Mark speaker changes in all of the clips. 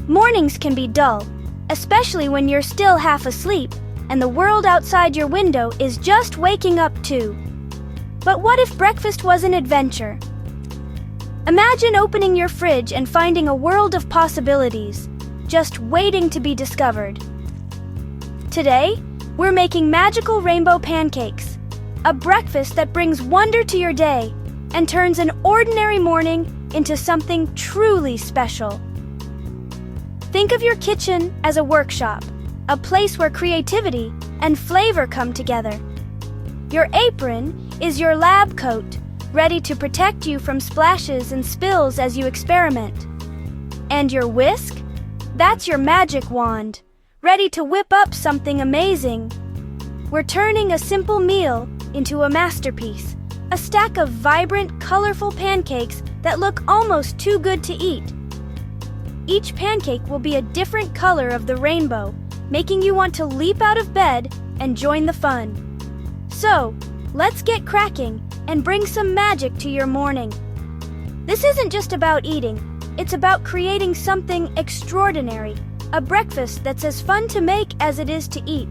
Speaker 1: Mornings can be dull, especially when you're still half asleep and the world outside your window is just waking up too. But what if breakfast was an adventure? Imagine opening your fridge and finding a world of possibilities, just waiting to be discovered. Today, we're making magical rainbow pancakes, a breakfast that brings wonder to your day and turns an ordinary morning into something truly special. Think of your kitchen as a workshop, a place where creativity and flavor come together. Your apron is your lab coat, ready to protect you from splashes and spills as you experiment. And your whisk? That's your magic wand, ready to whip up something amazing. We're turning a simple meal into a masterpiece, a stack of vibrant, colorful pancakes that look almost too good to eat. Each pancake will be a different color of the rainbow, making you want to leap out of bed and join the fun. So, let's get cracking and bring some magic to your morning. This isn't just about eating, it's about creating something extraordinary, a breakfast that's as fun to make as it is to eat.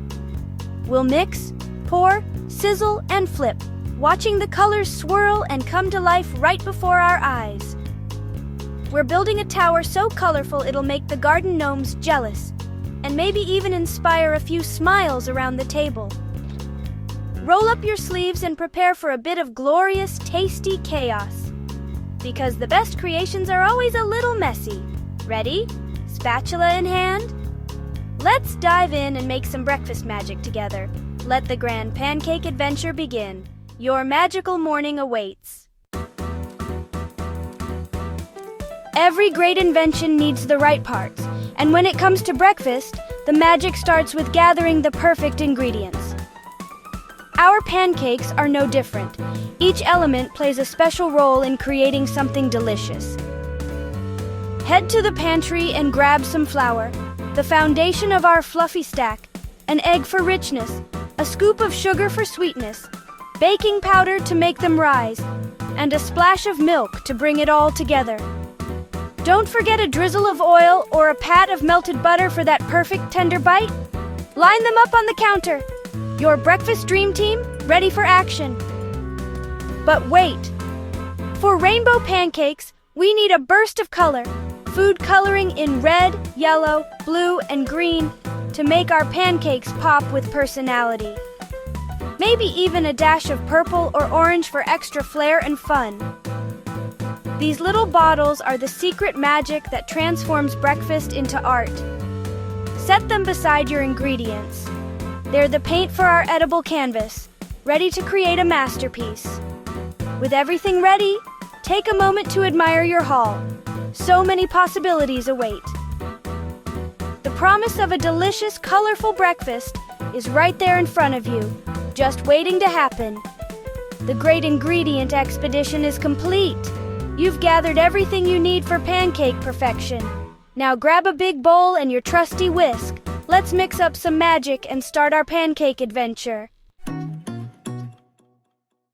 Speaker 1: We'll mix, pour, sizzle, and flip, watching the colors swirl and come to life right before our eyes. We're building a tower so colorful it'll make the garden gnomes jealous, and maybe even inspire a few smiles around the table. Roll up your sleeves and prepare for a bit of glorious, tasty chaos. Because the best creations are always a little messy. Ready? Spatula in hand? Let's dive in and make some breakfast magic together. Let the grand pancake adventure begin. Your magical morning awaits. Every great invention needs the right parts, and when it comes to breakfast, the magic starts with gathering the perfect ingredients. Our pancakes are no different. Each element plays a special role in creating something delicious. Head to the pantry and grab some flour, the foundation of our fluffy stack, an egg for richness, a scoop of sugar for sweetness, baking powder to make them rise, and a splash of milk to bring it all together. Don't forget a drizzle of oil or a pat of melted butter for that perfect tender bite. Line them up on the counter. Your breakfast dream team, ready for action. But wait! For rainbow pancakes, we need a burst of color. Food coloring in red, yellow, blue, and green to make our pancakes pop with personality. Maybe even a dash of purple or orange for extra flair and fun. These little bottles are the secret magic that transforms breakfast into art. Set them beside your ingredients. They're the paint for our edible canvas, ready to create a masterpiece. With everything ready, take a moment to admire your haul. So many possibilities await. The promise of a delicious, colorful breakfast is right there in front of you, just waiting to happen. The great ingredient expedition is complete. You've gathered everything you need for pancake perfection. Now grab a big bowl and your trusty whisk. Let's mix up some magic and start our pancake adventure.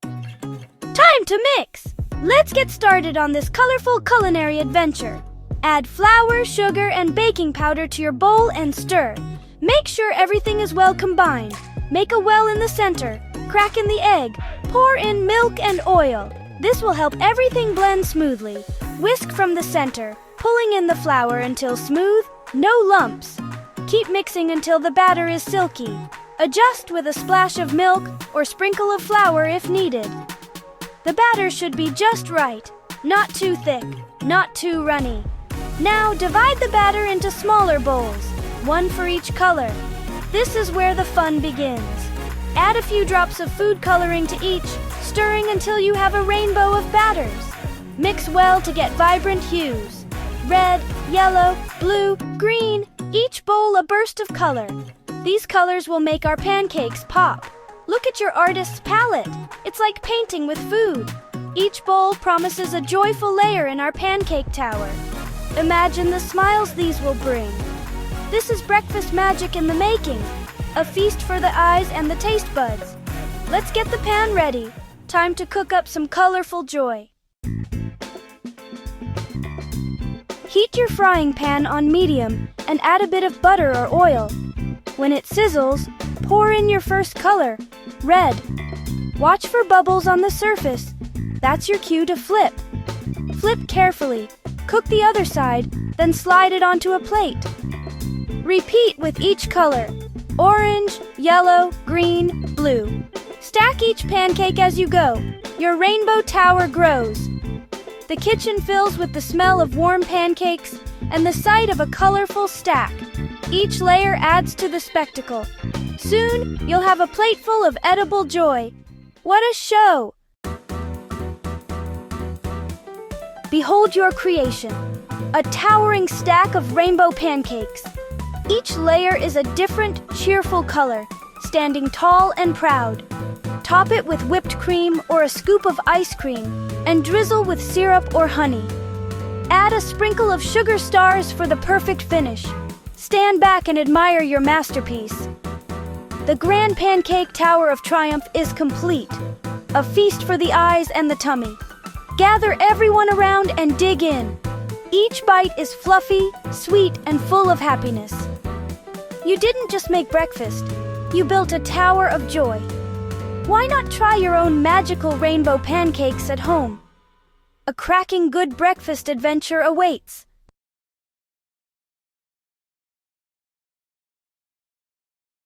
Speaker 1: Time to mix! Let's get started on this colorful culinary adventure. Add flour, sugar, and baking powder to your bowl and stir. Make sure everything is well combined. Make a well in the center. Crack in the egg. Pour in milk and oil. This will help everything blend smoothly. Whisk from the center, pulling in the flour until smooth, no lumps. Keep mixing until the batter is silky. Adjust with a splash of milk or sprinkle of flour if needed. The batter should be just right, not too thick, not too runny. Now divide the batter into smaller bowls, one for each color. This is where the fun begins. Add a few drops of food coloring to each, stirring until you have a rainbow of batters. Mix well to get vibrant hues. Red, yellow, blue, green, each bowl a burst of color. These colors will make our pancakes pop. Look at your artist's palette. It's like painting with food. Each bowl promises a joyful layer in our pancake tower. Imagine the smiles these will bring. This is breakfast magic in the making. A feast for the eyes and the taste buds. Let's get the pan ready. Time to cook up some colorful joy. Heat your frying pan on medium and add a bit of butter or oil. When it sizzles, pour in your first color, red. Watch for bubbles on the surface. That's your cue to flip. Flip carefully. Cook the other side, then slide it onto a plate. Repeat with each color: orange, yellow, green, blue. Stack each pancake as you go. Your rainbow tower grows. The kitchen fills with the smell of warm pancakes and the sight of a colorful stack. Each layer adds to the spectacle. Soon, you'll have a plate full of edible joy. What a show! Behold your creation, a towering stack of rainbow pancakes. Each layer is a different, cheerful color, standing tall and proud. Top it with whipped cream or a scoop of ice cream and drizzle with syrup or honey. Add a sprinkle of sugar stars for the perfect finish. Stand back and admire your masterpiece. The Grand Pancake Tower of Triumph is complete, a feast for the eyes and the tummy. Gather everyone around and dig in. Each bite is fluffy, sweet, and full of happiness. You didn't just make breakfast, you built a tower of joy. Why not try your own magical rainbow pancakes at home? A cracking good breakfast adventure awaits.